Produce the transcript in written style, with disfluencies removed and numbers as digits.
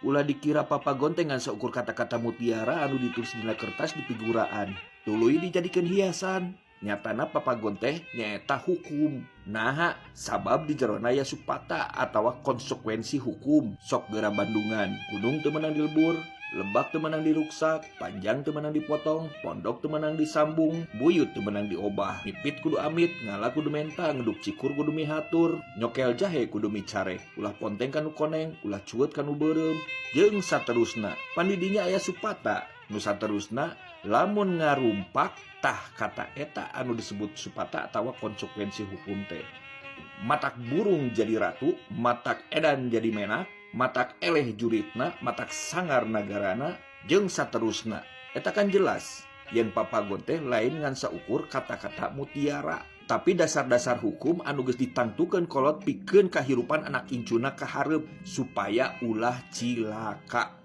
Ulah dikira papagon teh ngan seukur kata-kata mutiara anu ditulis dina kertas di figuraan. Tuluy dijadikan hiasan. Nyatana papagon teh nyaeta hukum. Nah, sabab di jerona aya supata atawa konsekuensi hukum. Sok geura bandungan, gunung teu meunang dilebur, lebak teu meunang diruksak, panjang teu meunang dipotong, pondok teu meunang disambung, buyut teu meunang diobah, pipit kudu amit, ngala kudu menta, ngeduk cikur kudu mihatur, nyokel jahe kudu micareh, ulah ponteng kanu koneng, ulah cuet kanu beureum, jeung saterusna. Pandidinya aya supata, nu saterusna lamun ngarumpak tah kata eta anu disebut supata atawa konsekuensi hukum teh. Matak burung jadi ratu, matak edan jadi menak, matak eleh juritna, matak sangar nagarana, jeung saterusna. Eta kan jelas, yen papagon teh lain ngan saukur kata-kata mutiara. Tapi dasar-dasar hukum anu geus ditangtukeun kolot pikeun kahirupan anak incuna ka hareup supaya ulah cilaka.